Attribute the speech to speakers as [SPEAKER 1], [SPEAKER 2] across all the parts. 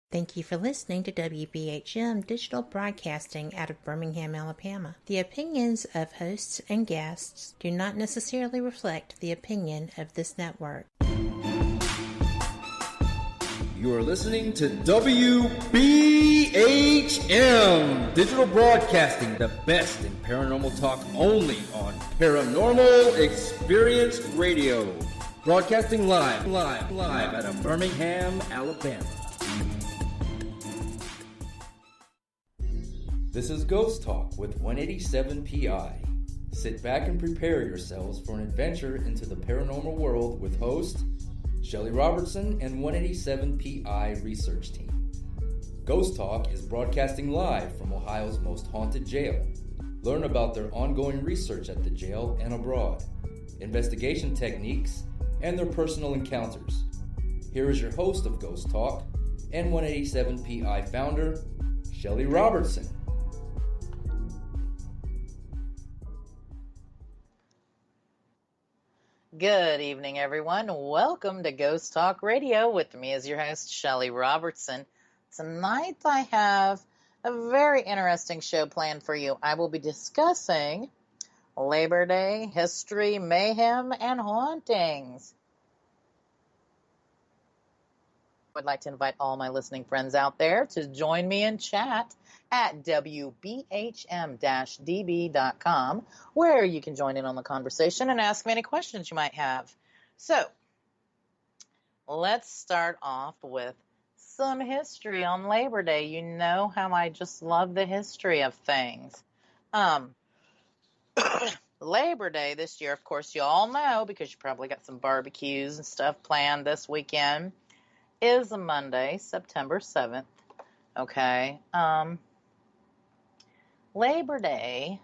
[SPEAKER 1] Thank you for listening to WBHM Digital Broadcasting out of Birmingham, Alabama. The opinions of hosts and guests do not necessarily reflect the opinion of this network.
[SPEAKER 2] You are listening to WBHM Digital Broadcasting, the best in paranormal talk only on Paranormal Experience Radio. Broadcasting live out of Birmingham, Alabama. This is Ghost Talk with 187 PI. Sit back and prepare yourselves for an adventure into the paranormal world with host Shelly Robertson and 187 PI research team. Ghost Talk is broadcasting live from Ohio's most haunted jail. Learn about their ongoing research at the jail and abroad, investigation techniques, and their personal encounters. Here is your host of Ghost Talk and 187 PI founder, Shelly Robertson.
[SPEAKER 3] Good evening, everyone. Welcome to Ghost Talk Radio. With me is your host, Shelly Robertson. Tonight I have a very interesting show planned for you. I will be discussing Labor Day, history, mayhem, and hauntings. I would like to invite all my listening friends out there to join me in chat at WBHM-DB.com, where you can join in on the conversation and ask me any questions you might have. So, let's start off with some history on Labor Day. You know how I just love the history of things. Labor Day this year, of course, you all know, because you probably got some barbecues and stuff planned this weekend, is a Monday, September 7th. Okay. Labor Day,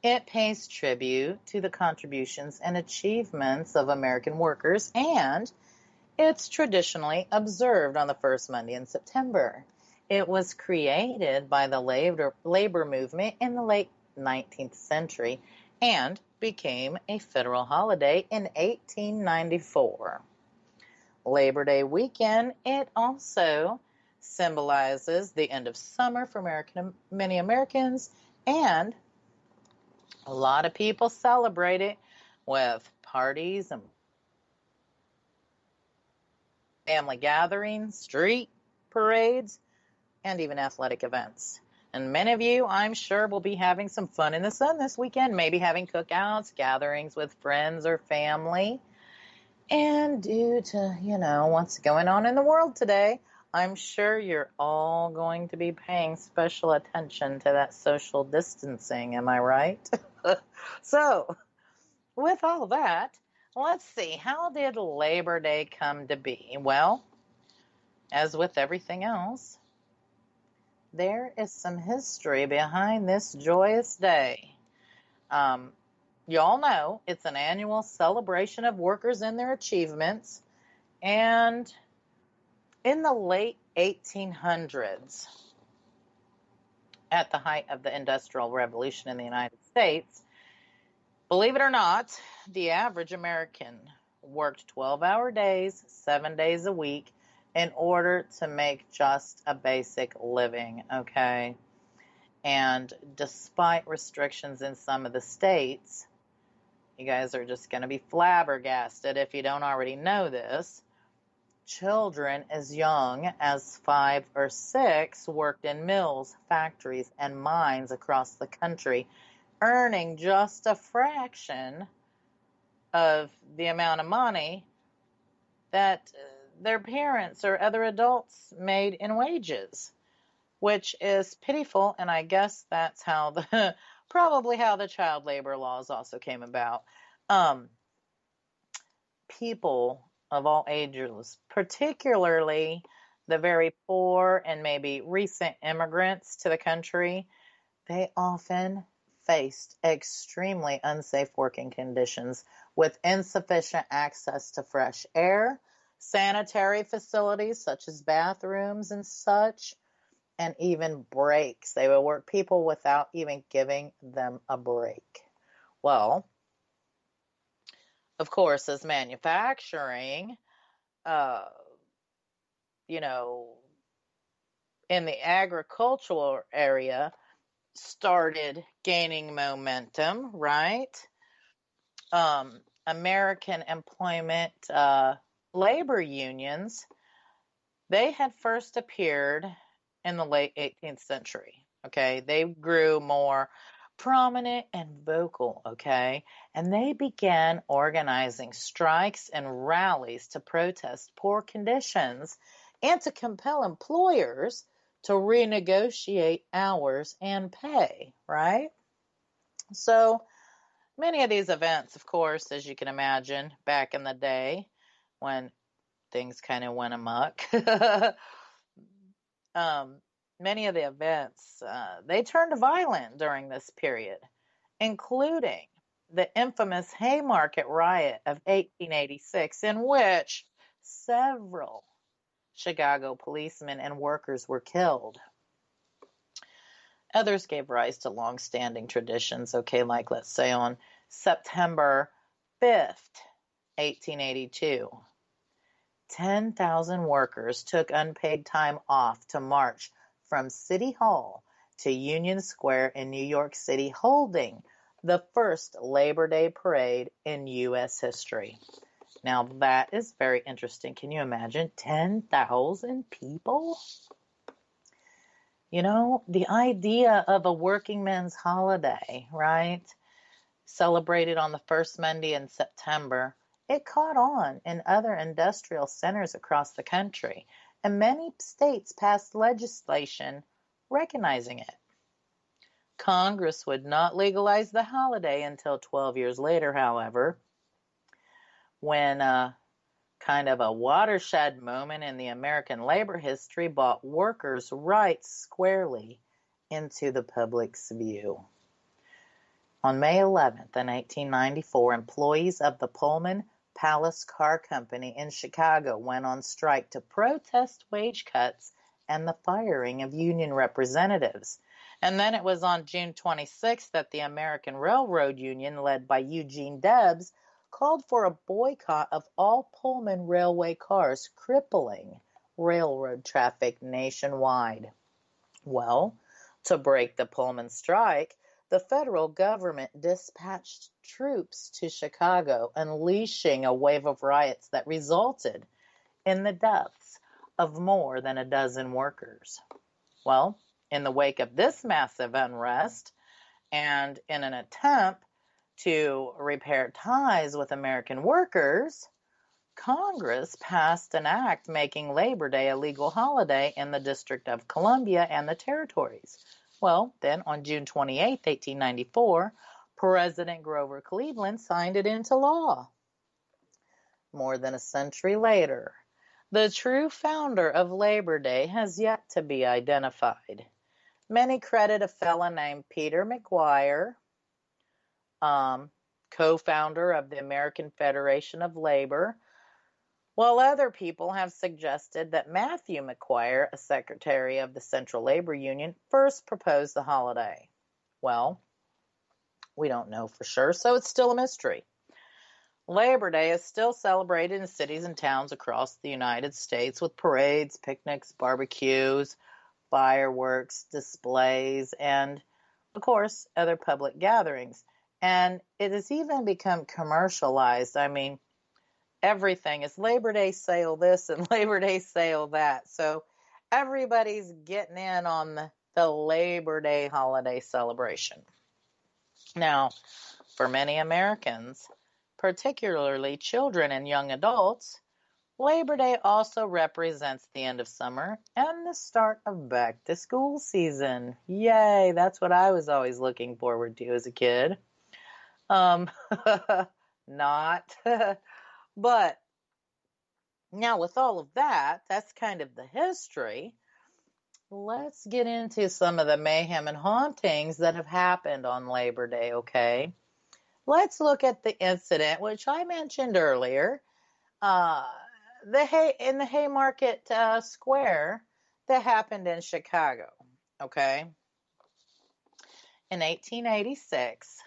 [SPEAKER 3] it pays tribute to the contributions and achievements of American workers, and it's traditionally observed on the first Monday in September. It was created by the labor movement in the late 19th century and became a federal holiday in 1894. Labor Day weekend, it also symbolizes the end of summer for many Americans, and a lot of people celebrate it with parties and family gatherings, street parades, and even athletic events. And many of you, I'm sure, will be having some fun in the sun this weekend, maybe having cookouts, gatherings with friends or family. And due to, what's going on in the world today, I'm sure you're all going to be paying special attention to that social distancing, am I right? So, with all that, let's see, how did Labor Day come to be? Well, as with everything else, there is some history behind this joyous day. You all know it's an annual celebration of workers and their achievements, and in the late 1800s, at the height of the Industrial Revolution in the United States, believe it or not, the average American worked 12-hour days, 7 days a week, in order to make just a basic living, okay? And despite restrictions in some of the states, you guys are just going to be flabbergasted if you don't already know this. Children as young as 5 or 6 worked in mills, factories, and mines across the country, earning just a fraction of the amount of money that their parents or other adults made in wages, which is pitiful, and I guess that's how probably how the child labor laws also came about. People of all ages, particularly the very poor and maybe recent immigrants to the country, they often faced extremely unsafe working conditions with insufficient access to fresh air, sanitary facilities such as bathrooms and such, and even breaks. They would work people without even giving them a break. Well, of course, as manufacturing, in the agricultural area started gaining momentum, right? American employment labor unions, they had first appeared in the late 18th century, okay? They grew more prominent and vocal, okay? And they began organizing strikes and rallies to protest poor conditions and to compel employers to renegotiate hours and pay, right? So many of these events, of course, as you can imagine, back in the day when things kind of went amok, many of the events, they turned violent during this period, including the infamous Haymarket riot of 1886, in which several Chicago policemen and workers were killed. Others gave rise to long-standing traditions, okay, like let's say on September 5th, 1882, 10,000 workers took unpaid time off to march from City Hall to Union Square in New York City, holding the first Labor Day parade in U.S. history. Now, that is very interesting. Can you imagine 10,000 people? You know, the idea of a working men's holiday, right, celebrated on the first Monday in September, it caught on in other industrial centers across the country, and many states passed legislation recognizing it. Congress would not legalize the holiday until 12 years later, however, when kind of a watershed moment in the American labor history brought workers' rights squarely into the public's view. On May 11th, in 1894, employees of the Pullman Palace Car Company in Chicago went on strike to protest wage cuts and the firing of union representatives. And then it was on June 26th that the American Railroad Union, led by Eugene Debs, called for a boycott of all Pullman railway cars, crippling railroad traffic nationwide. Well, to break the Pullman strike, the federal government dispatched troops to Chicago, unleashing a wave of riots that resulted in the deaths of more than a dozen workers. Well, in the wake of this massive unrest, and in an attempt to repair ties with American workers, Congress passed an act making Labor Day a legal holiday in the District of Columbia and the territories. Well, then on June 28, 1894, President Grover Cleveland signed it into law. More than a century later, the true founder of Labor Day has yet to be identified. Many credit a fellow named Peter McGuire, co-founder of the American Federation of Labor, while other people have suggested that Matthew McGuire, a secretary of the Central Labor Union, first proposed the holiday. Well, we don't know for sure, so it's still a mystery. Labor Day is still celebrated in cities and towns across the United States with parades, picnics, barbecues, fireworks, displays, and, of course, other public gatherings. And it has even become commercialized. I mean, everything is Labor Day sale this and Labor Day sale that. So everybody's getting in on the Labor Day holiday celebration. Now, for many Americans, particularly children and young adults, Labor Day also represents the end of summer and the start of back-to-school season. Yay, that's what I was always looking forward to as a kid. Not. But now with all of that, that's kind of the history. Let's get into some of the mayhem and hauntings that have happened on Labor Day, okay? Let's look at the incident, which I mentioned earlier, in the Haymarket Square that happened in Chicago, okay? In 1886,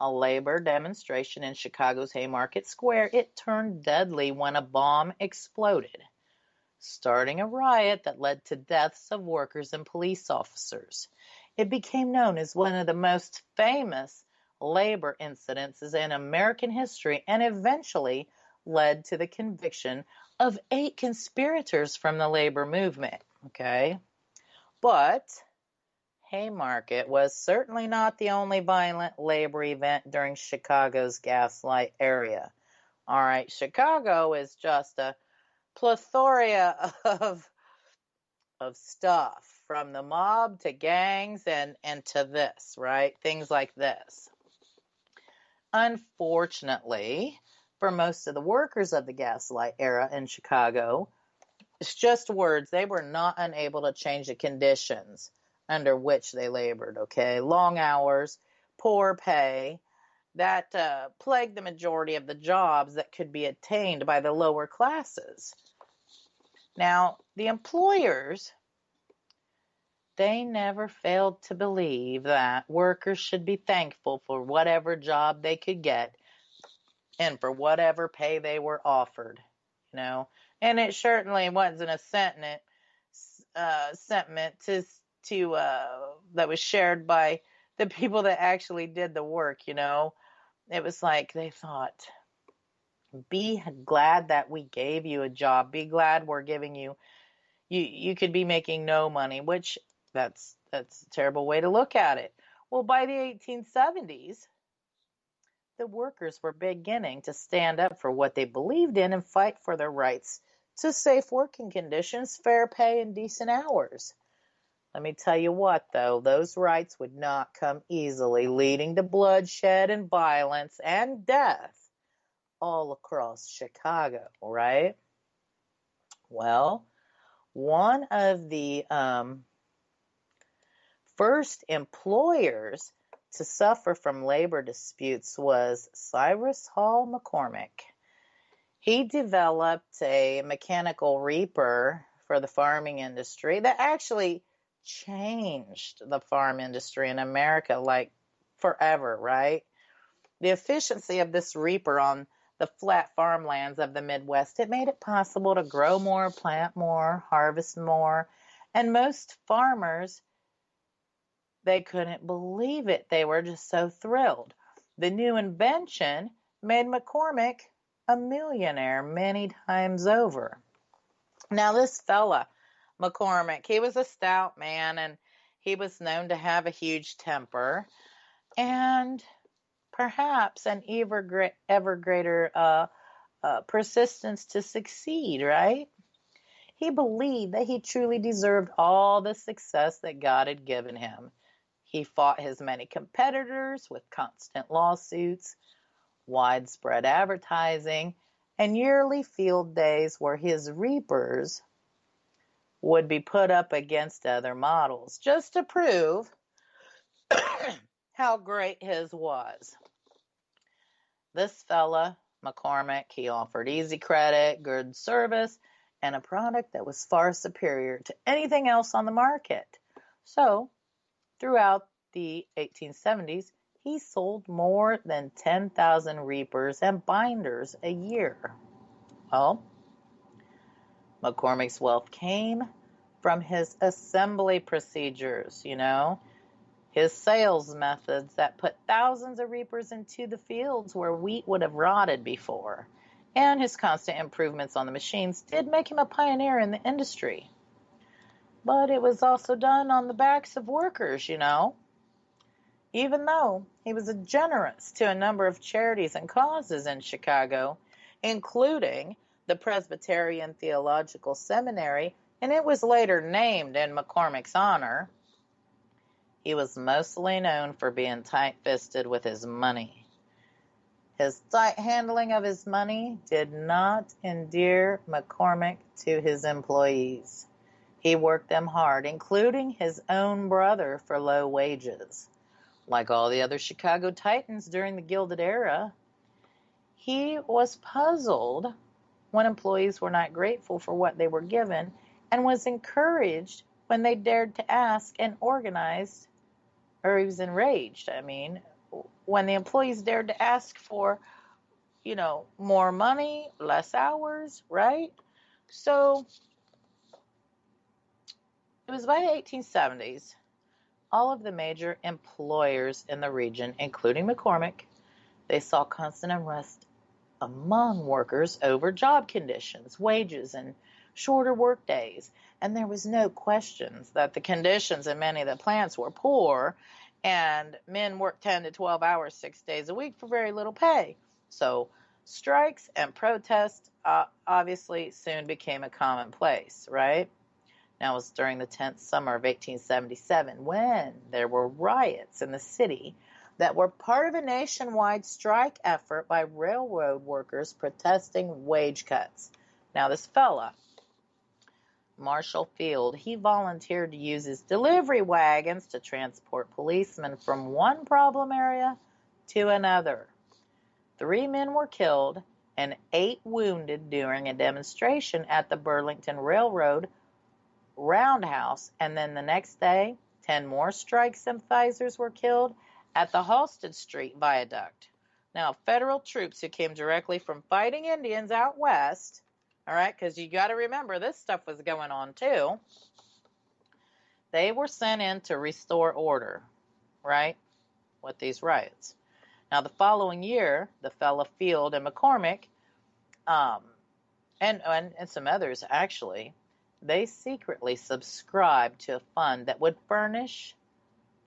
[SPEAKER 3] a labor demonstration in Chicago's Haymarket Square, it turned deadly when a bomb exploded, starting a riot that led to deaths of workers and police officers. It became known as one of the most famous labor incidences in American history and eventually led to the conviction of 8 conspirators from the labor movement. Okay? But Haymarket was certainly not the only violent labor event during Chicago's Gaslight area. All right, Chicago is just a plethora of stuff, from the mob to gangs and to this, right? Things like this. Unfortunately, for most of the workers of the Gaslight era in Chicago, it's just words. They were not unable to change the conditions under which they labored, okay? Long hours, poor pay, that plagued the majority of the jobs that could be attained by the lower classes. Now, the employers, they never failed to believe that workers should be thankful for whatever job they could get and for whatever pay they were offered, you know. And it certainly wasn't a sentiment to that was shared by the people that actually did the work, you know. It was like they thought, be glad that we gave you a job. Be glad we're giving you could be making no money, which that's a terrible way to look at it. Well, by the 1870s, the workers were beginning to stand up for what they believed in and fight for their rights to safe working conditions, fair pay, and decent hours. Let me tell you what, though, those rights would not come easily, leading to bloodshed and violence and death all across Chicago, right? Well, one of the first employers to suffer from labor disputes was Cyrus Hall McCormick. He developed a mechanical reaper for the farming industry that actually changed the farm industry in America, like forever, right? The efficiency of this reaper on the flat farmlands of the Midwest, it made it possible to grow more, plant more, harvest more, and most farmers, they couldn't believe it. They were just so thrilled. The new invention made McCormick a millionaire many times over. Now, this fella, McCormick, he was a stout man, and he was known to have a huge temper and perhaps an ever greater persistence to succeed, right? He believed that he truly deserved all the success that God had given him. He fought his many competitors with constant lawsuits, widespread advertising, and yearly field days where his reapers would be put up against other models just to prove how great his was. This fella, McCormick, he offered easy credit, good service, and a product that was far superior to anything else on the market. So, throughout the 1870s, he sold more than 10,000 reapers and binders a year. Well, McCormick's wealth came from his assembly procedures, you know, his sales methods that put thousands of reapers into the fields where wheat would have rotted before, and his constant improvements on the machines did make him a pioneer in the industry. But it was also done on the backs of workers, you know. Even though he was generous to a number of charities and causes in Chicago, including the Presbyterian Theological Seminary, and it was later named in McCormick's honor, he was mostly known for being tight-fisted with his money. His tight handling of his money did not endear McCormick to his employees. He worked them hard, including his own brother, for low wages. Like all the other Chicago Titans during the Gilded Era, he was puzzled when employees were not grateful for what they were given and was encouraged when they dared to ask and organized, or he was enraged, when the employees dared to ask for, more money, less hours, right? So It was by the 1870s. All of the major employers in the region, including McCormick, they saw constant unrest among workers over job conditions, wages, and shorter work days. And there was no question that the conditions in many of the plants were poor, and men worked 10 to 12 hours 6 days a week for very little pay. So strikes and protests obviously soon became a commonplace, right? Now, it was during the 10th summer of 1877 when there were riots in the city that were part of a nationwide strike effort by railroad workers protesting wage cuts. Now, this fella, Marshall Field, he volunteered to use his delivery wagons to transport policemen from one problem area to another. 3 men were killed and 8 wounded during a demonstration at the Burlington Railroad roundhouse, and then the next day 10 more strike sympathizers were killed at the Halsted Street Viaduct. Now, federal troops who came directly from fighting Indians out west, all right, because you got to remember this stuff was going on too, they were sent in to restore order, right, with these riots. Now, the following year, the fella Field and McCormick, and some others actually, they secretly subscribed to a fund that would furnish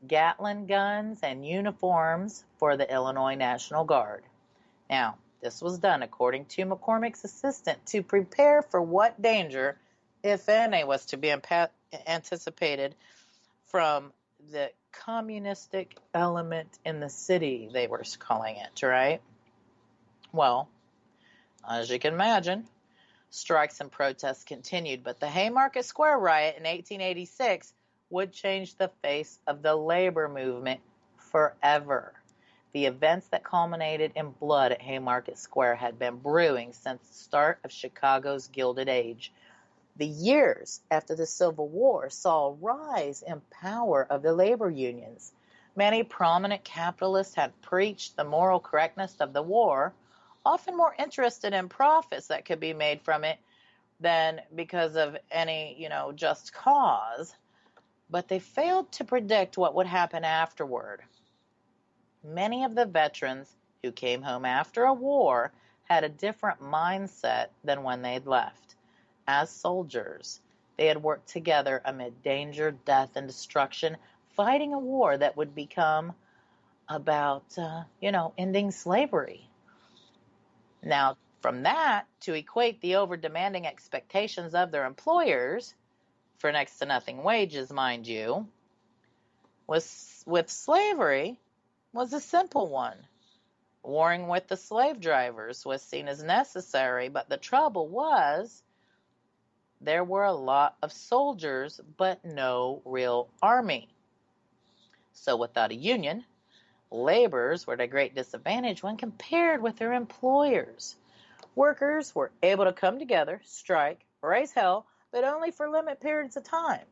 [SPEAKER 3] Gatling guns and uniforms for the Illinois National Guard. Now, this was done according to McCormick's assistant to prepare for what danger, if any, was to be anticipated from the communistic element in the city, they were calling it, right? Well, as you can imagine, strikes and protests continued, but the Haymarket Square riot in 1886 would change the face of the labor movement forever. The events that culminated in blood at Haymarket Square had been brewing since the start of Chicago's Gilded Age. The years after the Civil War saw a rise in power of the labor unions. Many prominent capitalists had preached the moral correctness of the war, often more interested in profits that could be made from it than because of any, just cause. But they failed to predict what would happen afterward. Many of the veterans who came home after a war had a different mindset than when they'd left. As soldiers, they had worked together amid danger, death, and destruction, fighting a war that would become about, ending slavery. Now, from that, to equate the over-demanding expectations of their employers, for next to nothing wages, mind you, with slavery was a simple one. Warring with the slave drivers was seen as necessary, but the trouble was there were a lot of soldiers, but no real army. So without a union, laborers were at a great disadvantage when compared with their employers. Workers were able to come together, strike, raise hell, but only for limited periods of time.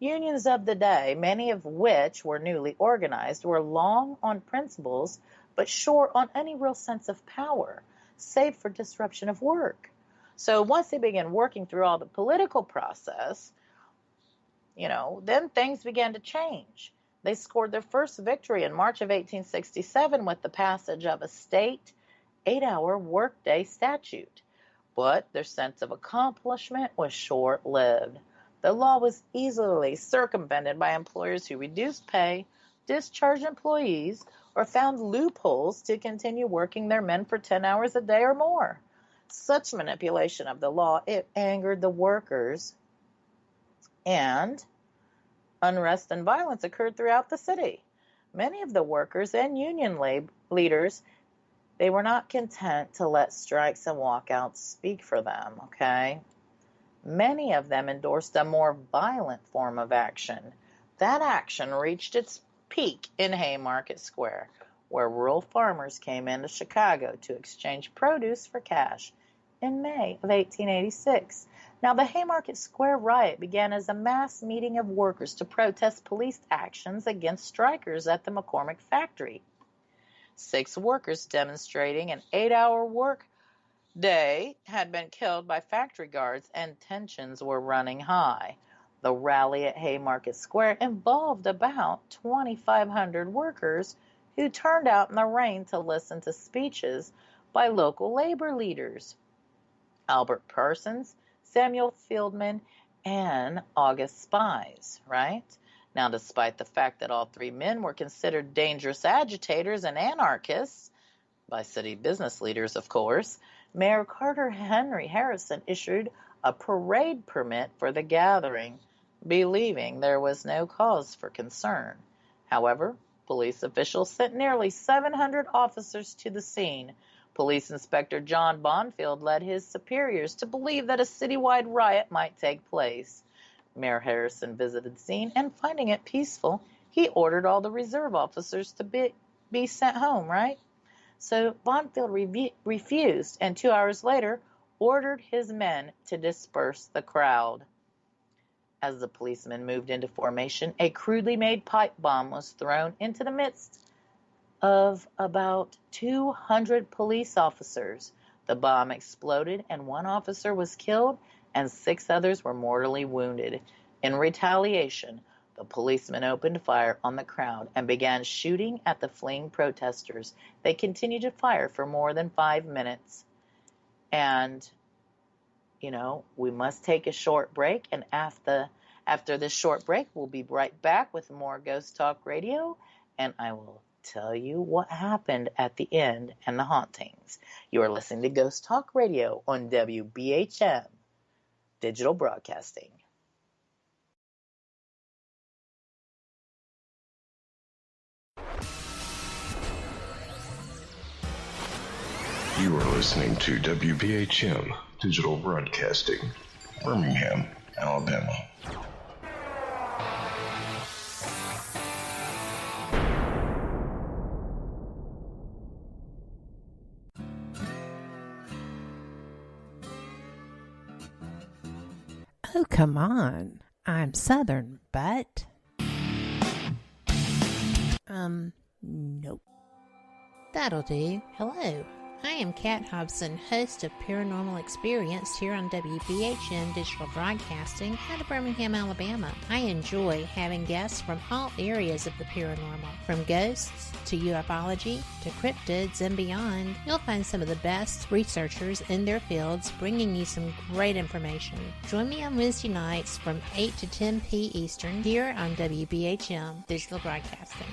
[SPEAKER 3] Unions of the day, many of which were newly organized, were long on principles, but short on any real sense of power, save for disruption of work. So once they began working through all the political process, then things began to change. They scored their first victory in March of 1867 with the passage of a state 8-hour workday statute. But their sense of accomplishment was short-lived. The law was easily circumvented by employers who reduced pay, discharged employees, or found loopholes to continue working their men for 10 hours a day or more. Such manipulation of the law, it angered the workers, and unrest and violence occurred throughout the city. Many of the workers and union leaders, they were not content to let strikes and walkouts speak for them, okay? Many of them endorsed a more violent form of action. That action reached its peak in Haymarket Square, where rural farmers came into Chicago to exchange produce for cash in May of 1886. Now, the Haymarket Square riot began as a mass meeting of workers to protest police actions against strikers at the McCormick factory. 6 workers demonstrating an 8-hour work day had been killed by factory guards, and tensions were running high. The rally at Haymarket Square involved about 2,500 workers who turned out in the rain to listen to speeches by local labor leaders, Albert Parsons, Samuel Fieldman, and August Spies, right? Now, despite the fact that all three men were considered dangerous agitators and anarchists, by city business leaders, of course, Mayor Carter Henry Harrison issued a parade permit for the gathering, believing there was no cause for concern. However, police officials sent nearly 700 officers to the scene. Police Inspector John Bonfield led his superiors to believe that a citywide riot might take place. Mayor Harrison visited the scene, and finding it peaceful, he ordered all the reserve officers to be sent home, right? So Bonfield refused, and 2 hours later ordered his men to disperse the crowd. As the policemen moved into formation, a crudely made pipe bomb was thrown into the midst of about 200 police officers. The bomb exploded, and one officer was killed, and 6 others were mortally wounded. In retaliation, the policemen opened fire on the crowd and began shooting at the fleeing protesters. They continued to fire for more than 5 minutes. And, we must take a short break. And after this short break, we'll be right back with more Ghost Talk Radio. And I will tell you what happened at the end and the hauntings. You are listening to Ghost Talk Radio on WBHM Digital Broadcasting.
[SPEAKER 4] You are listening to WBHM Digital Broadcasting, Birmingham, Alabama.
[SPEAKER 1] Oh, come on. I'm Southern, but... nope. That'll do. Hello. I am Kat Hobson, host of Paranormal Experience here on WBHM Digital Broadcasting out of Birmingham, Alabama. I enjoy having guests from all areas of the paranormal, from ghosts to ufology to cryptids and beyond. You'll find some of the best researchers in their fields bringing you some great information. Join me on Wednesday nights from 8 to 10 p. Eastern here on WBHM Digital Broadcasting.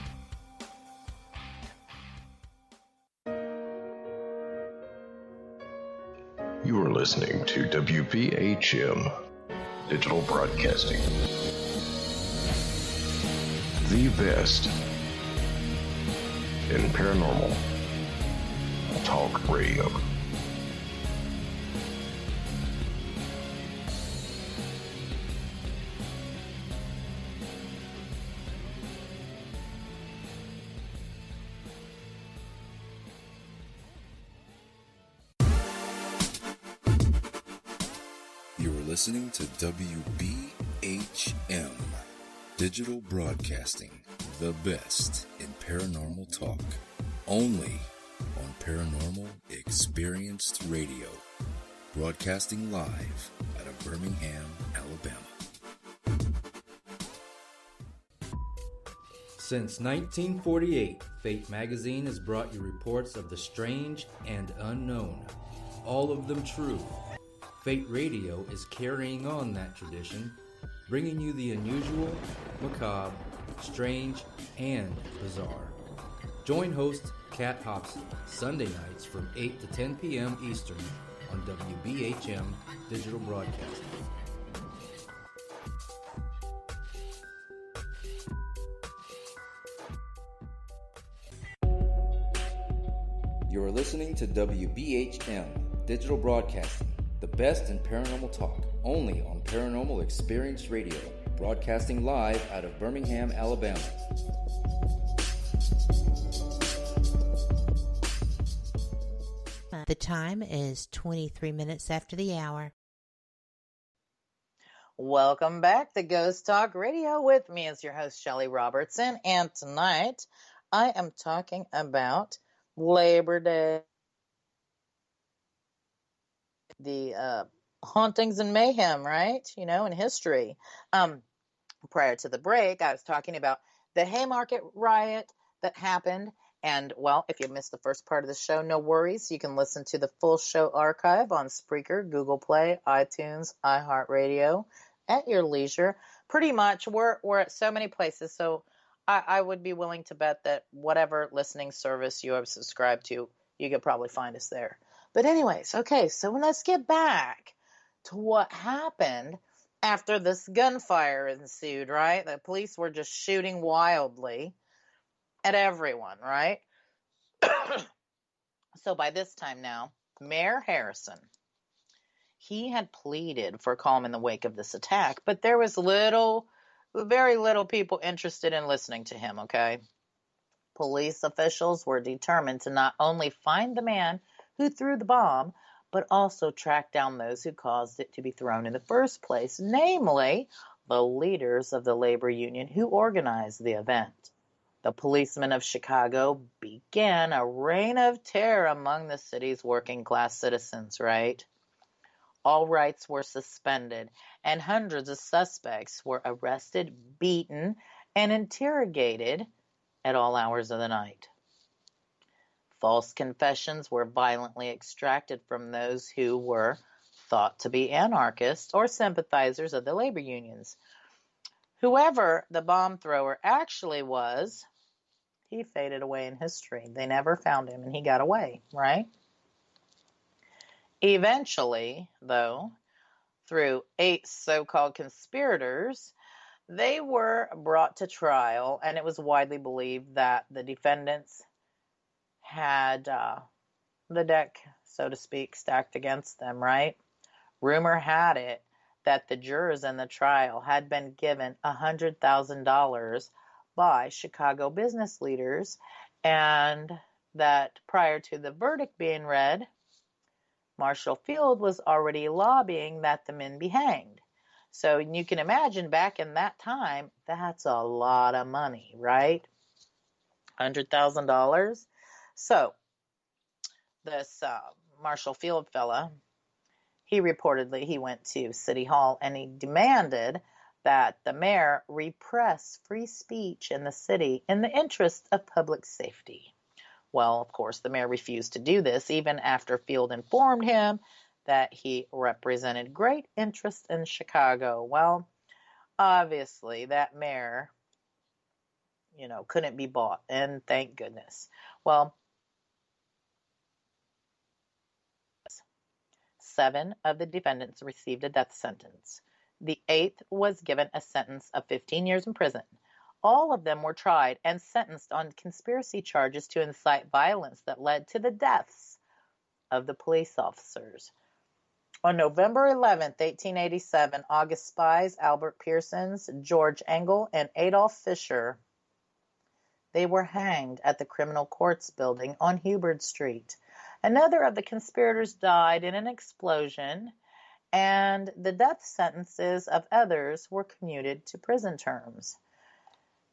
[SPEAKER 4] You are listening to WBHM Digital Broadcasting, the best in paranormal talk radio.
[SPEAKER 5] Listening to WBHM Digital Broadcasting, the best in paranormal talk, only on Paranormal Experienced Radio, broadcasting live out of Birmingham, Alabama.
[SPEAKER 2] Since 1948, Fate magazine has brought you reports of the strange and unknown, all of them true. Fate Radio is carrying on that tradition, bringing you the unusual, macabre, strange, and bizarre. Join host Kat Hobson Sunday nights from 8 to 10 p.m. Eastern on WBHM Digital Broadcasting. You are listening to WBHM Digital Broadcasting, the best in paranormal talk, only on Paranormal Experience Radio, broadcasting live out of Birmingham, Alabama.
[SPEAKER 1] The time is 23 minutes after the hour.
[SPEAKER 3] Welcome back to Ghost Talk Radio. With me is your host, Shelly Robertson, and tonight I am talking about Labor Day. The Hauntings and Mayhem, right? You know, in history. Prior to the break, I was talking about the Haymarket riot that happened. And, well, if you missed the first part of the show, no worries. You can listen to the full show archive on Spreaker, Google Play, iTunes, iHeartRadio at your leisure. Pretty much, we're at so many places. So I would be willing to bet that whatever listening service you have subscribed to, you could probably find us there. But anyways, okay, so let's get back to what happened after this gunfire ensued, right? The police were just shooting wildly at everyone, right? So by this time now, Mayor Harrison, he had pleaded for calm in the wake of this attack, but there was very little people interested in listening to him, okay? Police officials were determined to not only find the man who threw the bomb, but also track down those who caused it to be thrown in the first place, namely the leaders of the labor union who organized the event. The policemen of Chicago began a reign of terror among the city's working class citizens, right? All rights were suspended, and hundreds of suspects were arrested, beaten, and interrogated at all hours of the night. False confessions were violently extracted from those who were thought to be anarchists or sympathizers of the labor unions. Whoever the bomb thrower actually was, he faded away in history. They never found him, and he got away, right? Eventually, though, through 8 so-called conspirators, they were brought to trial, and it was widely believed that the defendants had the deck, so to speak, stacked against them, right? Rumor had it that the jurors in the trial had been given $100,000 by Chicago business leaders, and that prior to the verdict being read, Marshall Field was already lobbying that the men be hanged. So you can imagine back in that time, that's a lot of money, right? $100,000. So this Marshall Field fella, he went to City Hall and he demanded that the mayor repress free speech in the city in the interest of public safety. Well, of course, the mayor refused to do this, even after Field informed him that he represented great interest in Chicago. Well, obviously, that mayor, couldn't be bought, and thank goodness. Well, 7 of the defendants received a death sentence. The 8th was given a sentence of 15 years in prison. All of them were tried and sentenced on conspiracy charges to incite violence that led to the deaths of the police officers. On November 11th, 1887, August Spies, Albert Pearsons, George Engel, and Adolph Fisher, they were hanged at the Criminal Courts building on Hubert Street. Another of the conspirators died in an explosion, and the death sentences of others were commuted to prison terms.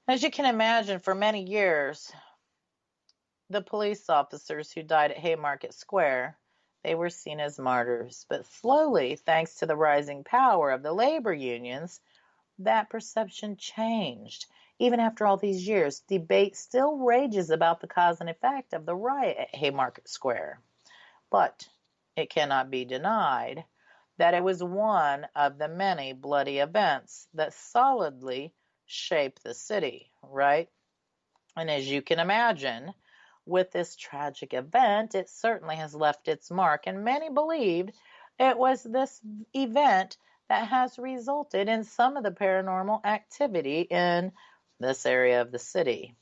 [SPEAKER 3] As you can imagine, for many years, the police officers who died at Haymarket Square, they were seen as martyrs. But slowly, thanks to the rising power of the labor unions, that perception changed. Even after all these years, debate still rages about the cause and effect of the riot at Haymarket Square. But it cannot be denied that it was one of the many bloody events that solidly shaped the city, right? And as you can imagine, with this tragic event, it certainly has left its mark, and many believed it was this event that has resulted in some of the paranormal activity in this area of the city.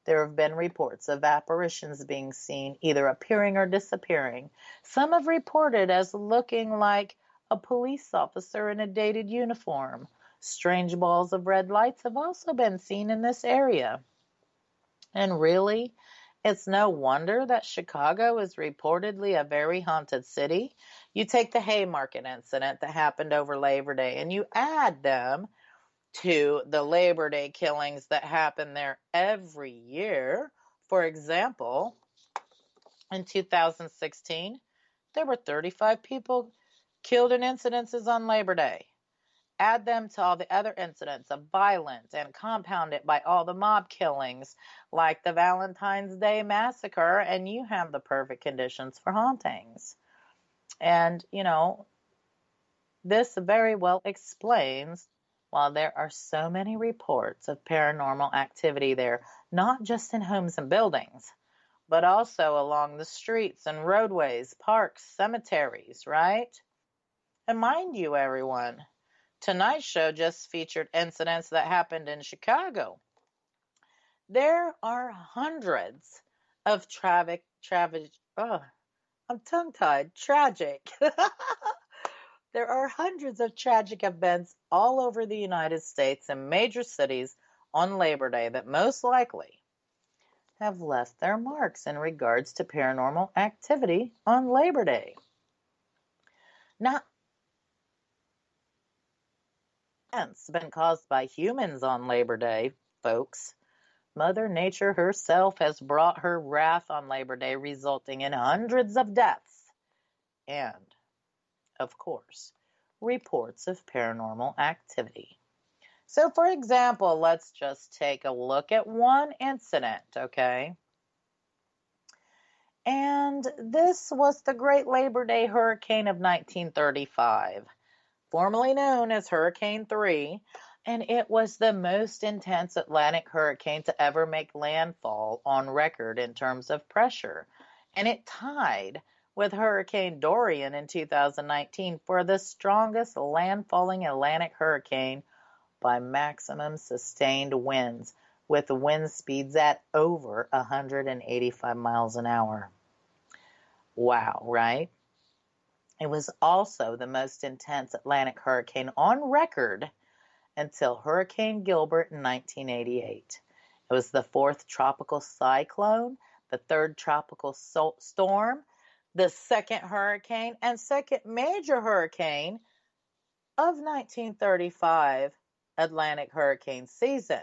[SPEAKER 3] There have been reports of apparitions being seen, either appearing or disappearing. Some have reported as looking like a police officer in a dated uniform. Strange balls of red lights have also been seen in this area. And really, it's no wonder that Chicago is reportedly a very haunted city. You take the Haymarket incident that happened over Labor Day, and you add them to the Labor Day killings that happen there every year. For example, in 2016, there were 35 people killed in incidences on Labor Day. Add them to all the other incidents of violence and compound it by all the mob killings like the Valentine's Day massacre, and you have the perfect conditions for hauntings. And, this very well explains why there are so many reports of paranormal activity there, not just in homes and buildings, but also along the streets and roadways, parks, cemeteries, right? And mind you, everyone, tonight's show just featured incidents that happened in Chicago. There are hundreds of tragic. I'm tongue-tied. Tragic. There are hundreds of tragic events all over the United States and major cities on Labor Day that most likely have left their marks in regards to paranormal activity on Labor Day. Now, events been caused by humans on Labor Day, folks. Mother Nature herself has brought her wrath on Labor Day, resulting in hundreds of deaths and, of course, reports of paranormal activity. So, for example, let's just take a look at one incident, okay? And this was the Great Labor Day Hurricane of 1935, formerly known as Hurricane 3, and it was the most intense Atlantic hurricane to ever make landfall on record in terms of pressure. And it tied with Hurricane Dorian in 2019 for the strongest landfalling Atlantic hurricane by maximum sustained winds, with wind speeds at over 185 miles an hour. Wow, right? It was also the most intense Atlantic hurricane on record until Hurricane Gilbert in 1988. It was the fourth tropical cyclone, the third tropical storm, the second hurricane, and second major hurricane of 1935 Atlantic hurricane season.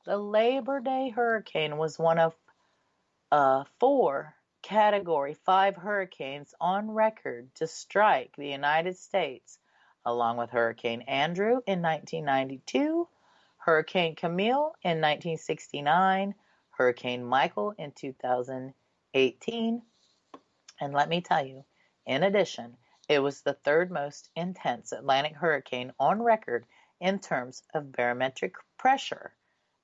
[SPEAKER 3] The Labor Day hurricane was one of 4 Category 5 hurricanes on record to strike the United States, along with Hurricane Andrew in 1992, Hurricane Camille in 1969, Hurricane Michael in 2018, and let me tell you, in addition, it was the third most intense Atlantic hurricane on record in terms of barometric pressure,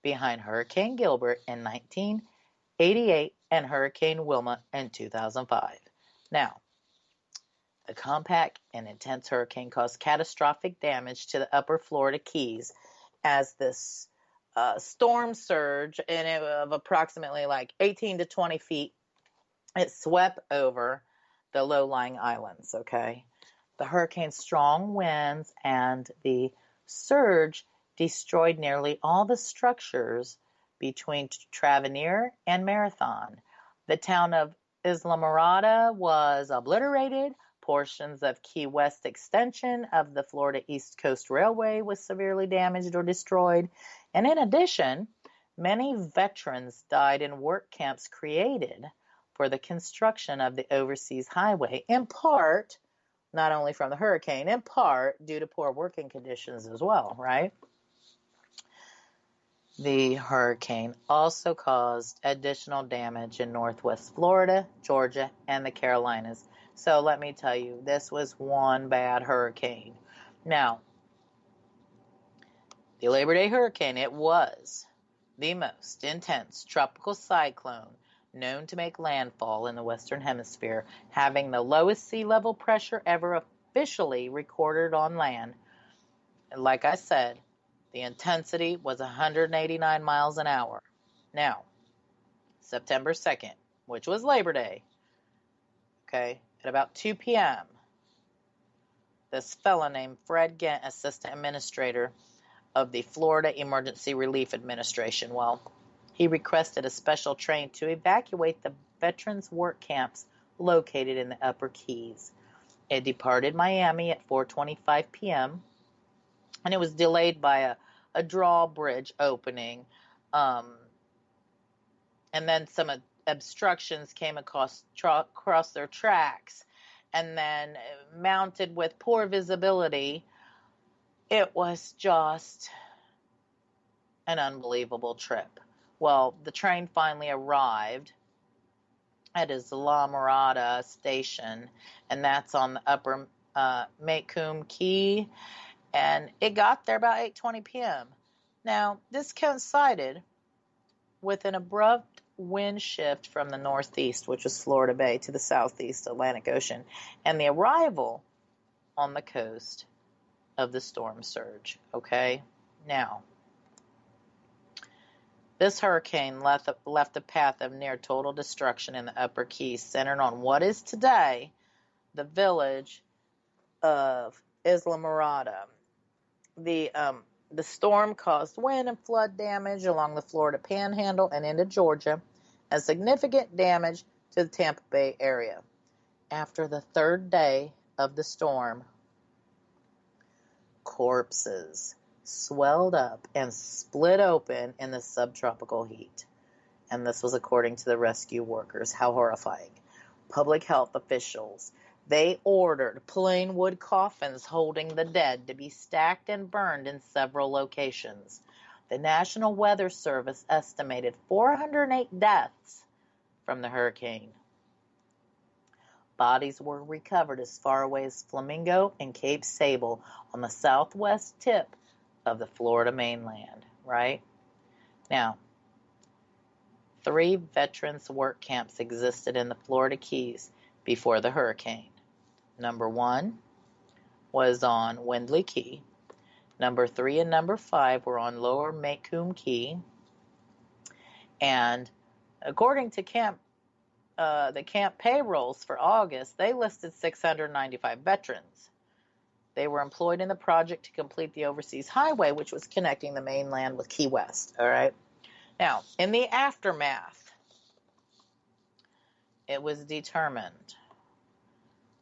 [SPEAKER 3] behind Hurricane Gilbert in 1988 and Hurricane Wilma in 2005. Now, the compact and intense hurricane caused catastrophic damage to the upper Florida Keys as this storm surge of approximately like 18 to 20 feet, it swept over the low-lying islands, okay? The hurricane's strong winds and the surge destroyed nearly all the structures between Tavernier and Marathon. The town of Islamorada was obliterated. Portions of Key West extension of the Florida East Coast Railway was severely damaged or destroyed. And in addition, many veterans died in work camps created for the construction of the overseas highway, in part, not only from the hurricane, in part due to poor working conditions as well, right? The hurricane also caused additional damage in Northwest Florida, Georgia, and the Carolinas. So let me tell you, this was one bad hurricane. Now, the Labor Day hurricane, it was the most intense tropical cyclone known to make landfall in the Western Hemisphere, having the lowest sea level pressure ever officially recorded on land. And like I said, the intensity was 189 miles an hour. Now, September 2nd, which was Labor Day, okay, at about 2 p.m., this fellow named Fred Gant, Assistant Administrator of the Florida Emergency Relief Administration, he requested a special train to evacuate the veterans' work camps located in the Upper Keys. It departed Miami at 4:25 p.m., and it was delayed by a drawbridge opening, and then some obstructions came across their tracks, and then mounted with poor visibility. It was just an unbelievable trip. Well, the train finally arrived at Islamorada station, and that's on the upper Mayhem Key, and it got there about 8:20 p.m. Now, this coincided with an abrupt wind shift from the northeast, which was Florida Bay, to the southeast Atlantic Ocean, and the arrival on the coast of the storm surge. Okay? Now, this hurricane left a path of near total destruction in the Upper Keys, centered on what is today the village of Islamorada. The storm caused wind and flood damage along the Florida Panhandle and into Georgia, and significant damage to the Tampa Bay area. After the third day of the storm, corpses swelled up and split open in the subtropical heat. And this was according to the rescue workers. How horrifying. Public health officials, they ordered plain wood coffins holding the dead to be stacked and burned in several locations. The National Weather Service estimated 408 deaths from the hurricane. Bodies were recovered as far away as Flamingo and Cape Sable on the southwest tip of the Florida mainland, right? Now, 3 veterans work camps existed in the Florida Keys before the hurricane. Number 1 was on Windley Key. Number 3 and number 5 were on Lower Mayhem Key. And according to the camp payrolls for August, they listed 695 veterans. They were employed in the project to complete the overseas highway, which was connecting the mainland with Key West. All right. Now, in the aftermath, it was determined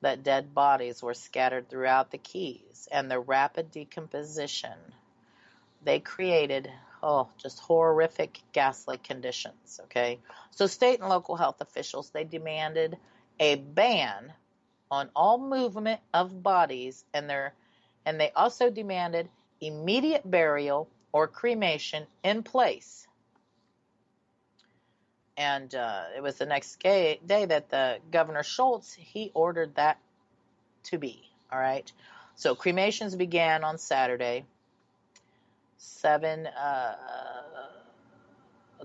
[SPEAKER 3] that dead bodies were scattered throughout the Keys, and the rapid decomposition, they created, just horrific gas-like conditions, okay? So state and local health officials, they demanded a ban on all movement of bodies, and they also demanded immediate burial or cremation in place. And it was the next day that the Governor Schultz, he ordered that to be, all right? So cremations began on Saturday.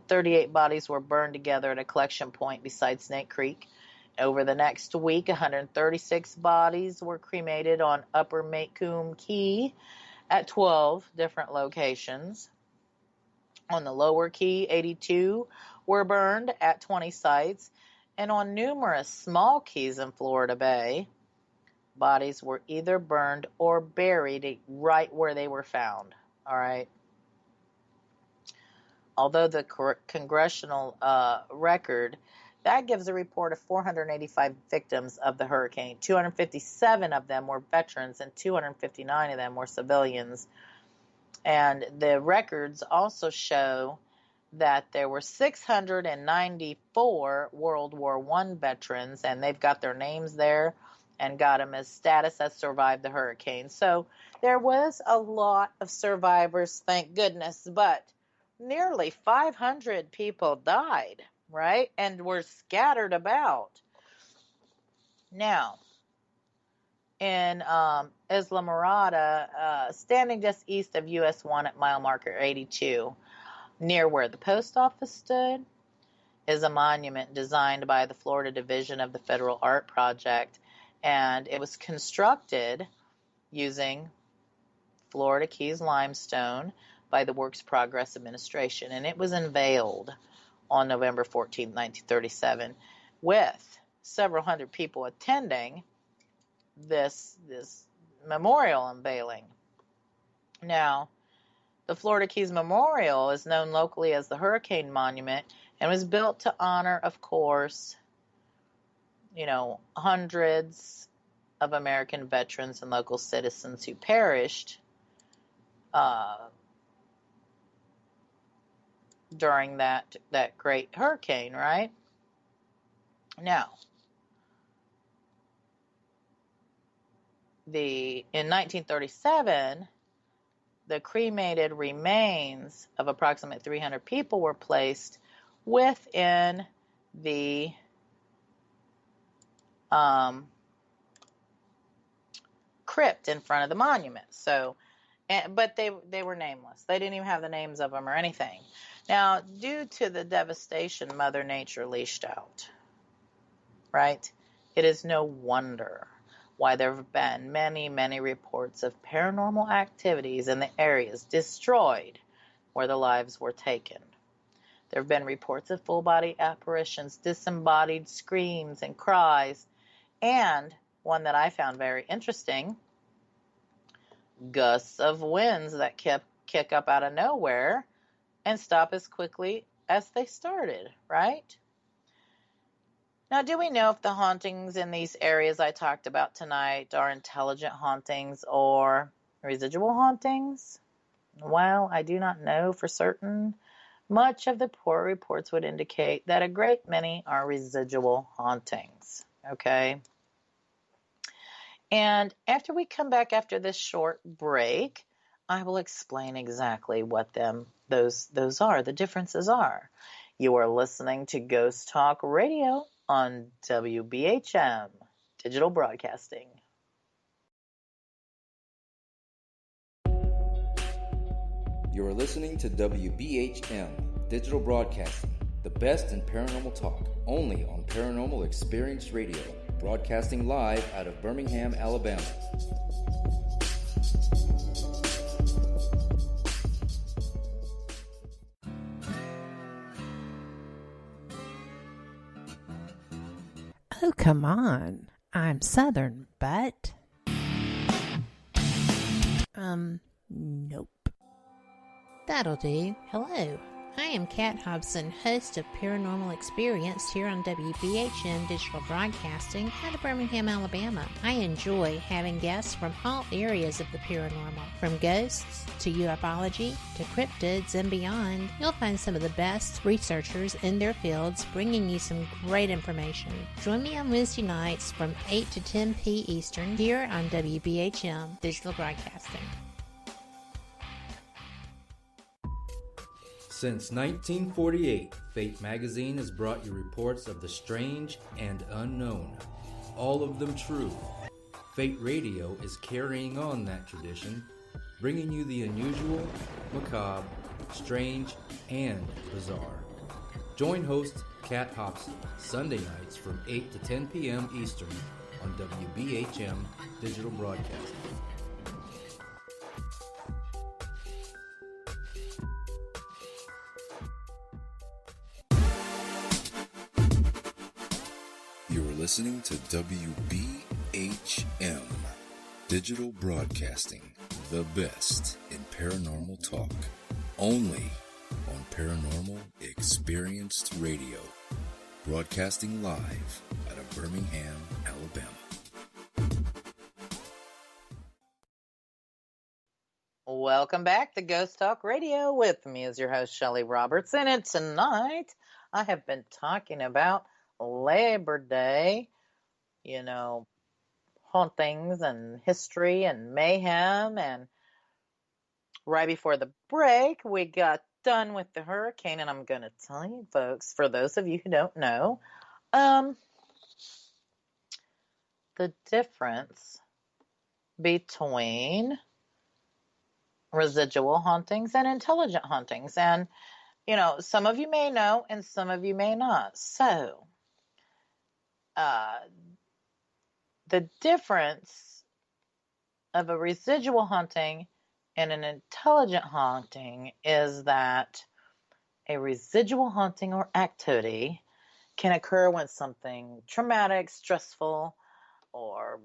[SPEAKER 3] 38 bodies were burned together at a collection point beside Snake Creek. Over the next week, 136 bodies were cremated on Upper Mayhem Key at 12 different locations. On the Lower Key, 82 were burned at 20 sites. And on numerous small keys in Florida Bay, bodies were either burned or buried right where they were found. All right. Although the congressional record, that gives a report of 485 victims of the hurricane. 257 of them were veterans and 259 of them were civilians. And the records also show that there were 694 World War I veterans, and they've got their names there and got them as status as survived the hurricane. So there was a lot of survivors, thank goodness, but nearly 500 people died, right, and were scattered about. Now, in Islamorada, standing just east of US 1 at mile marker 82, near where the post office stood, is a monument designed by the Florida Division of the Federal Art Project, and it was constructed using Florida Keys limestone by the Works Progress Administration, and it was unveiled on November 14, 1937, with several hundred people attending this memorial unveiling. Now, the Florida Keys Memorial is known locally as the Hurricane Monument and was built to honor, of course, hundreds of American veterans and local citizens who perished during that great hurricane, right? Now, in 1937, the cremated remains of approximately 300 people were placed within the crypt in front of the monument. So, but they were nameless. They didn't even have the names of them or anything. Now, due to the devastation Mother Nature leashed out, right, it is no wonder why there have been many, many reports of paranormal activities in the areas destroyed where the lives were taken. There have been reports of full-body apparitions, disembodied screams and cries, and one that I found very interesting, gusts of winds that kick up out of nowhere and stop as quickly as they started, right? Now, do we know if the hauntings in these areas I talked about tonight are intelligent hauntings or residual hauntings? Well, I do not know for certain. Much of the poor reports would indicate that a great many are residual hauntings, okay? And after we come back after this short break, I will explain exactly what those are, the differences are. You are listening to Ghost Talk Radio on WBHM Digital Broadcasting.
[SPEAKER 2] You are listening to WBHM Digital Broadcasting, the best in paranormal talk, only on Paranormal Experience Radio, broadcasting live out of Birmingham, Alabama.
[SPEAKER 1] Oh, come on. I'm Southern, but... nope. That'll do. Hello. I am Kat Hobson, host of Paranormal Experience here on WBHM Digital Broadcasting out of Birmingham, Alabama. I enjoy having guests from all areas of the paranormal, from ghosts to ufology to cryptids and beyond. You'll find some of the best researchers in their fields bringing you some great information. Join me on Wednesday nights from 8 to 10 p. Eastern here on WBHM Digital Broadcasting.
[SPEAKER 2] Since 1948, Fate magazine has brought you reports of the strange and unknown, all of them true. Fate Radio is carrying on that tradition, bringing you the unusual, macabre, strange, and bizarre. Join host Kat Hobson Sunday nights from 8 to 10 p.m. Eastern on WBHM Digital Broadcasting.
[SPEAKER 5] You're listening to WBHM Digital Broadcasting, the best in paranormal talk, only on Paranormal Experienced Radio, broadcasting live out of Birmingham, Alabama.
[SPEAKER 3] Welcome back to Ghost Talk Radio. With me is your host, Shelly Robertson, and tonight I have been talking about Labor Day, hauntings and history and mayhem. And right before the break, we got done with the hurricane. And I'm going to tell you, folks, for those of you who don't know, the difference between residual hauntings and intelligent hauntings. And, some of you may know and some of you may not. So, the difference of a residual haunting and an intelligent haunting is that a residual haunting or activity can occur when something traumatic, stressful, or,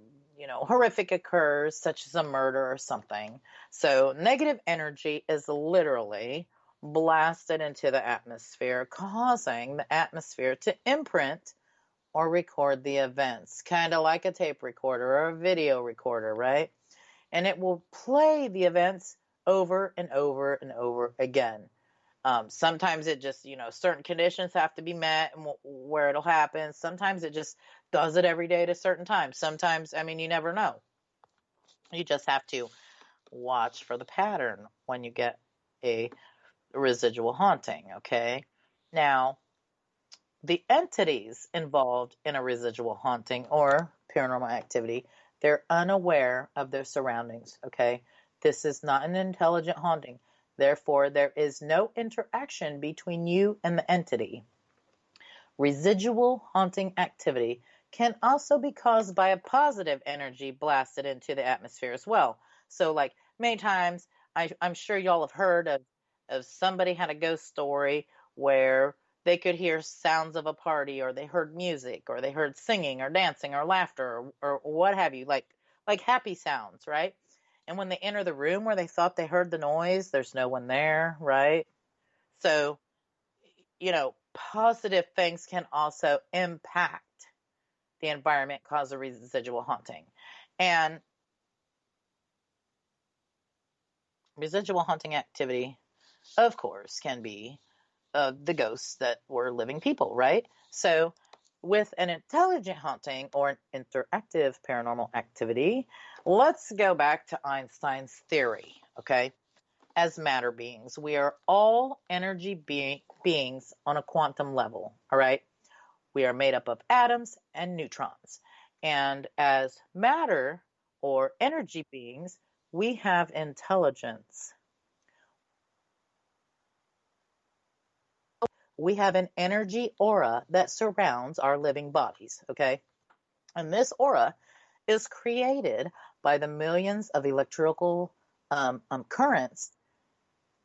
[SPEAKER 3] horrific occurs, such as a murder or something. So negative energy is literally blasted into the atmosphere, causing the atmosphere to imprint or record the events, kind of like a tape recorder or a video recorder, right? And it will play the events over and over and over again. Sometimes it just, certain conditions have to be met and where it'll happen. Sometimes it just does it every day at a certain time. Sometimes, you never know. You just have to watch for the pattern when you get a residual haunting, okay? Now, the entities involved in a residual haunting or paranormal activity, they're unaware of their surroundings, okay? This is not an intelligent haunting. Therefore, there is no interaction between you and the entity. Residual haunting activity can also be caused by a positive energy blasted into the atmosphere as well. So, like, many times, I'm sure y'all have heard of somebody had a ghost story where they could hear sounds of a party, or they heard music, or they heard singing or dancing or laughter, or what have you, like happy sounds, right? And when they enter the room where they thought they heard the noise, there's no one there, right? So, positive things can also impact the environment, cause a residual haunting. And residual haunting activity, of course, can be the ghosts that were living people, right? So with an intelligent haunting or an interactive paranormal activity, let's go back to Einstein's theory, okay? As matter beings, we are all energy beings on a quantum level, all right? We are made up of atoms and neutrons. And as matter or energy beings, we have intelligence. We have an energy aura that surrounds our living bodies, okay? And this aura is created by the millions of electrical currents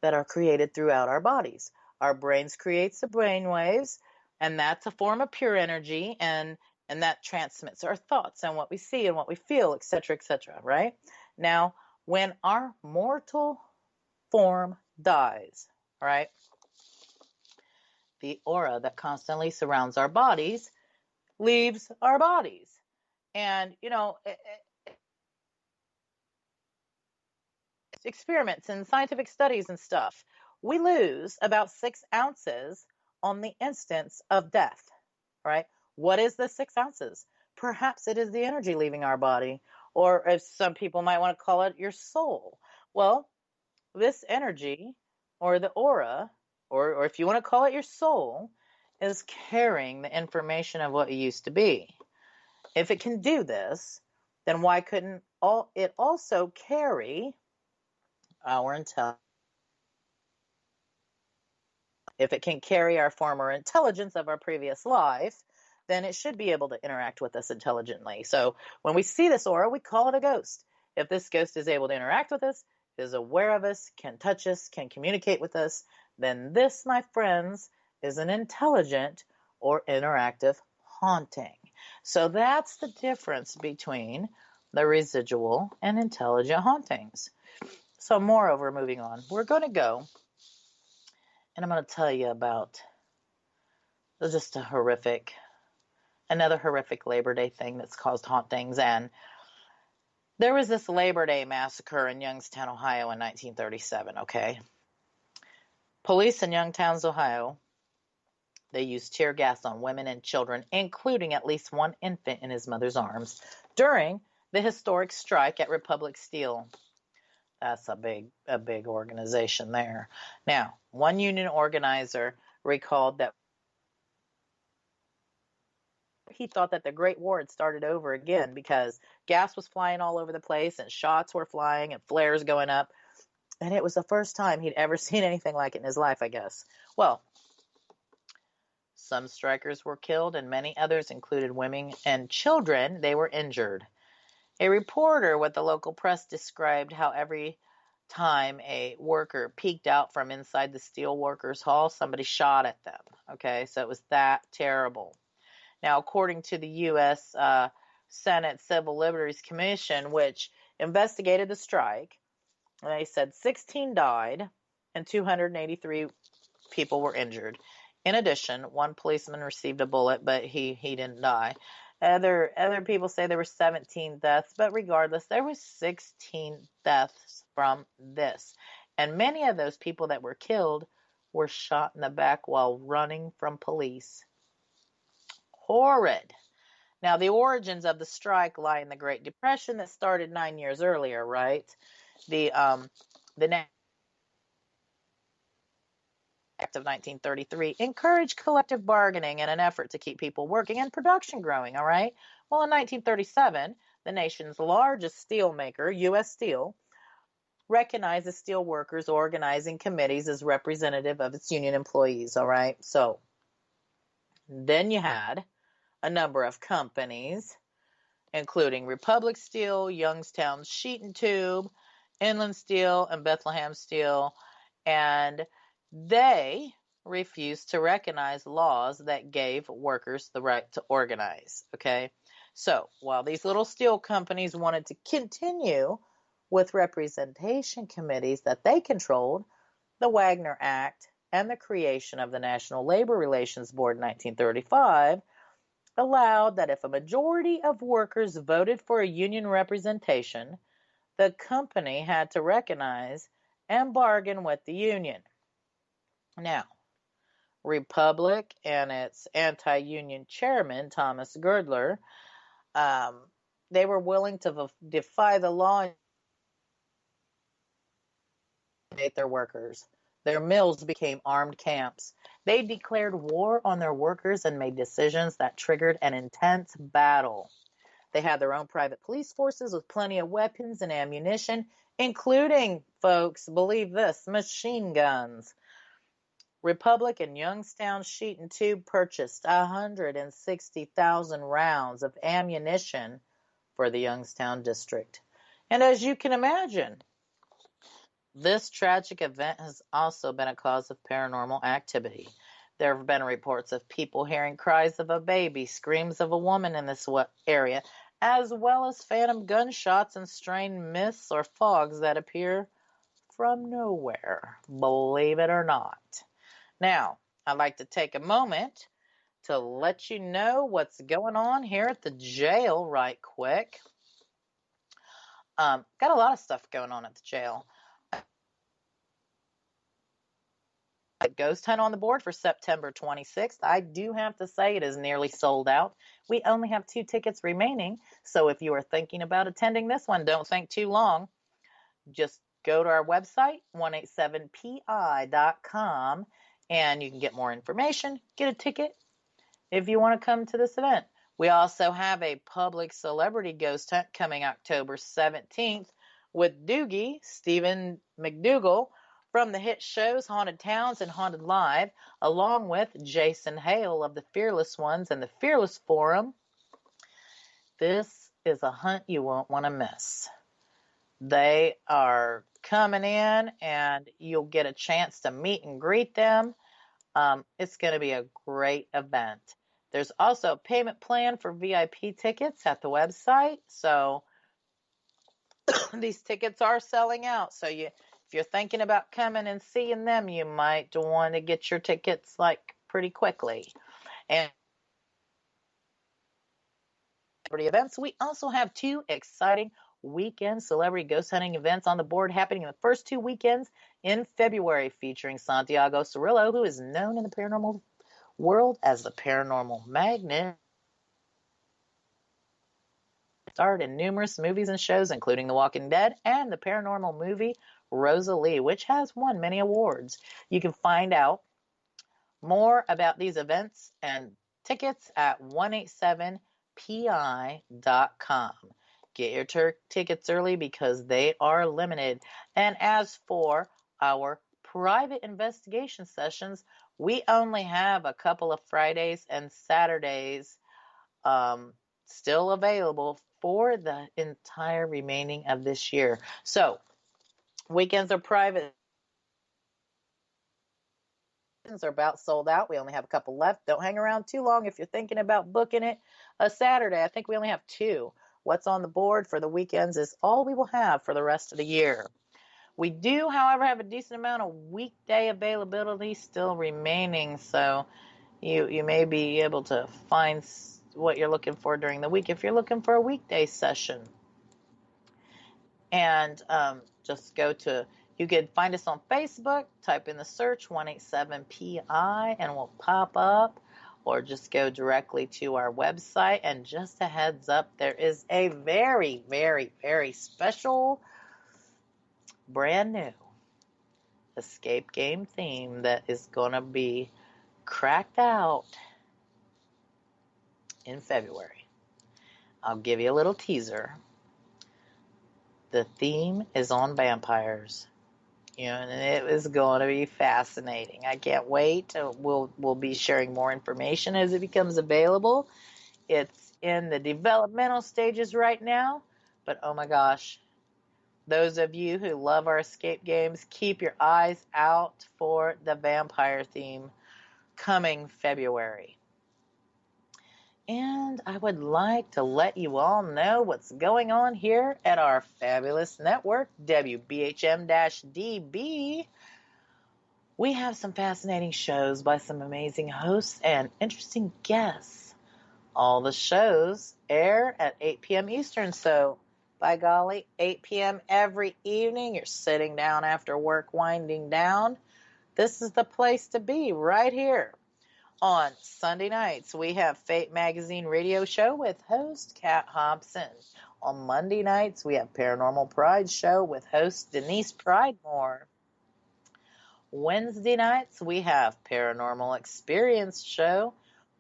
[SPEAKER 3] that are created throughout our bodies. Our brains creates the brain waves, and that's a form of pure energy, and that transmits our thoughts and what we see and what we feel, etc., right? Now, when our mortal form dies, right, the aura that constantly surrounds our bodies leaves our bodies. And, experiments and scientific studies and stuff, we lose about 6 ounces on the instance of death, right? What is the 6 ounces? Perhaps it is the energy leaving our body, or if some people might want to call it your soul. Well, this energy or the aura, or if you want to call it your soul, is carrying the information of what it used to be. If it can do this, then why couldn't it also carry our intelligence? If it can carry our former intelligence of our previous life, then it should be able to interact with us intelligently. So when we see this aura, we call it a ghost. If this ghost is able to interact with us, is aware of us, can touch us, can communicate with us, then this, my friends, is an intelligent or interactive haunting. So that's the difference between the residual and intelligent hauntings. So moreover, moving on, we're going to go, and I'm going to tell you about just another horrific Labor Day thing that's caused hauntings. And there was this Labor Day massacre in Youngstown, Ohio in 1937, okay? Police in Youngstown, Ohio, they used tear gas on women and children, including at least one infant in his mother's arms, during the historic strike at Republic Steel. That's a big organization there. Now, one union organizer recalled that he thought that the Great War had started over again because gas was flying all over the place and shots were flying and flares going up. And it was the first time he'd ever seen anything like it in his life, I guess. Well, some strikers were killed and many others, included women and children, they were injured. A reporter with the local press described how every time a worker peeked out from inside the steel workers' hall, somebody shot at them. Okay, so it was that terrible. Now, according to the U.S. Senate Civil Liberties Commission, which investigated the strike, they said 16 died and 283 people were injured. In addition, one policeman received a bullet, but he didn't die. Other people say there were 17 deaths, but regardless, there was 16 deaths from this. And many of those people that were killed were shot in the back while running from police. Horrid. Now, the origins of the strike lie in the Great Depression that started 9 years earlier, right? The Act of 1933 encouraged collective bargaining in an effort to keep people working and production growing, all right? Well, in 1937, the nation's largest steel maker, U.S. Steel, recognized the steel workers organizing committees as representative of its union employees, all right? So then you had a number of companies, including Republic Steel, Youngstown Sheet and Tube, Inland Steel, and Bethlehem Steel, and they refused to recognize laws that gave workers the right to organize, okay? So while these little steel companies wanted to continue with representation committees that they controlled, the Wagner Act and the creation of the National Labor Relations Board in 1935 allowed that if a majority of workers voted for a union representation, the company had to recognize and bargain with the union. Now, Republic and its anti-union chairman, Thomas Girdler, they were willing to defy the law and intimidate their workers. Their mills became armed camps. They declared war on their workers and made decisions that triggered an intense battle. They had their own private police forces with plenty of weapons and ammunition, including, folks, believe this, machine guns. Republic and Youngstown Sheet and Tube purchased 160,000 rounds of ammunition for the Youngstown district. And as you can imagine, this tragic event has also been a cause of paranormal activity. There have been reports of people hearing cries of a baby, screams of a woman in this area, as well as phantom gunshots and strange mists or fogs that appear from nowhere, believe it or not. Now, I'd like to take a moment to let you know what's going on here at the jail right quick. Got a lot of stuff going on at the jail. A ghost hunt on the board for September 26th. I do have to say it is nearly sold out. We only have 2 tickets remaining, so if you are thinking about attending this one, don't think too long. Just go to our website, 187pi.com, and you can get more information, get a ticket if you want to come to this event. We also have a public celebrity ghost hunt coming October 17th with Doogie, Stephen McDougal, from the hit shows Haunted Towns and Haunted Live, along with Jason Hale of the Fearless Ones and the Fearless Forum. This is a hunt you won't want to miss. They are coming in and you'll get a chance to meet and greet them. It's going to be a great event. There's also a payment plan for VIP tickets at the website. So these tickets are selling out. So if you're thinking about coming and seeing them, you might want to get your tickets pretty quickly. And events, we also have 2 exciting weekend celebrity ghost hunting events on the board happening in the first 2 weekends in February, featuring Santiago Cirillo, who is known in the paranormal world as the Paranormal Magnet. Starred in numerous movies and shows, including The Walking Dead and the paranormal movie Rosalie, which has won many awards. You can find out more about these events and tickets at 187pi.com. Get your tickets early because they are limited. And as for our private investigation sessions, we only have a couple of Fridays and Saturdays still available for the entire remaining of this year. So weekends are private. Are about sold out. We only have a couple left. Don't hang around too long if you're thinking about booking it. A Saturday, I think we only have 2. What's on the board for the weekends is all we will have for the rest of the year. We do, however, have a decent amount of weekday availability still remaining, so you may be able to find what you're looking for during the week if you're looking for a weekday session. And just you can find us on Facebook, type in the search 187PI, and we'll pop up. or just go directly to our website. And just a heads up, there is a very, very, very special, brand new escape game theme that is going to be cracked out in February. I'll give you a little teaser. The theme is on vampires. And it is going to be fascinating. I can't wait. We'll be sharing more information as it becomes available. It's in the developmental stages right now, but oh my gosh, those of you who love our escape games, keep your eyes out for the vampire theme coming February. And I would like to let you all know what's going on here at our fabulous network, WBHM-DB. We have some fascinating shows by some amazing hosts and interesting guests. All the shows air at 8 p.m. Eastern, so by golly, 8 p.m. every evening, you're sitting down after work, winding down. This is the place to be, right here. On Sunday nights, we have Fate Magazine radio show with host Kat Hobson. On Monday nights, we have Paranormal Pride show with host Denise Pridemore. Wednesday nights, we have Paranormal Experience show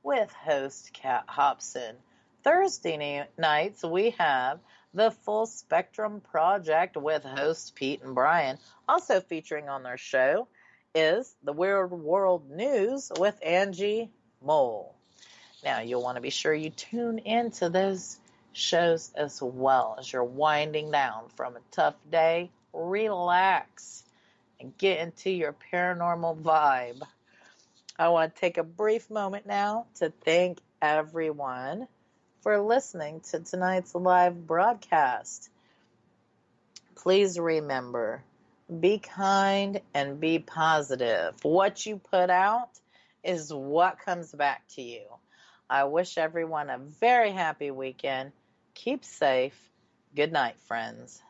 [SPEAKER 3] with host Kat Hobson. Thursday nights, we have the Full Spectrum Project with hosts Pete and Brian. Also featuring on their show is the Weird World News with Angie Mole. Now, you'll want to be sure you tune into those shows as well as you're winding down from a tough day. Relax and get into your paranormal vibe. I want to take a brief moment now to thank everyone for listening to tonight's live broadcast. Please remember, be kind and be positive. What you put out is what comes back to you. I wish everyone a very happy weekend. Keep safe. Good night, friends.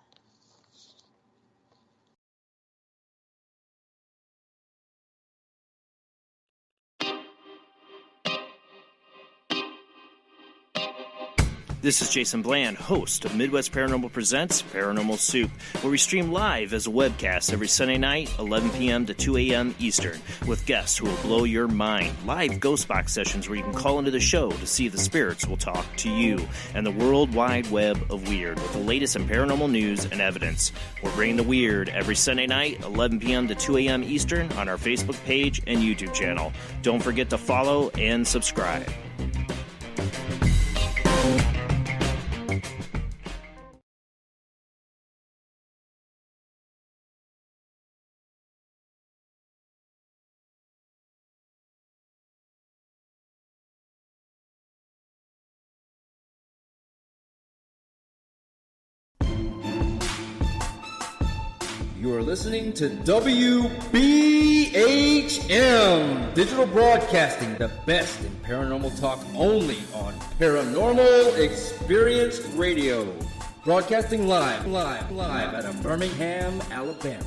[SPEAKER 6] This is Jason Bland, host of Midwest Paranormal Presents Paranormal Soup, where we stream live as a webcast every Sunday night, 11 p.m. to 2 a.m. Eastern, with guests who will blow your mind. Live ghost box sessions where you can call into the show to see if the spirits will talk to you, and the World Wide Web of Weird with the latest in paranormal news and evidence. We're bringing the weird every Sunday night, 11 p.m. to 2 a.m. Eastern on our Facebook page and YouTube channel. Don't forget to follow and subscribe.
[SPEAKER 2] You are listening to WBHM Digital Broadcasting, the best in paranormal talk, only on Paranormal Experienced Radio. Broadcasting live out of Birmingham, Alabama.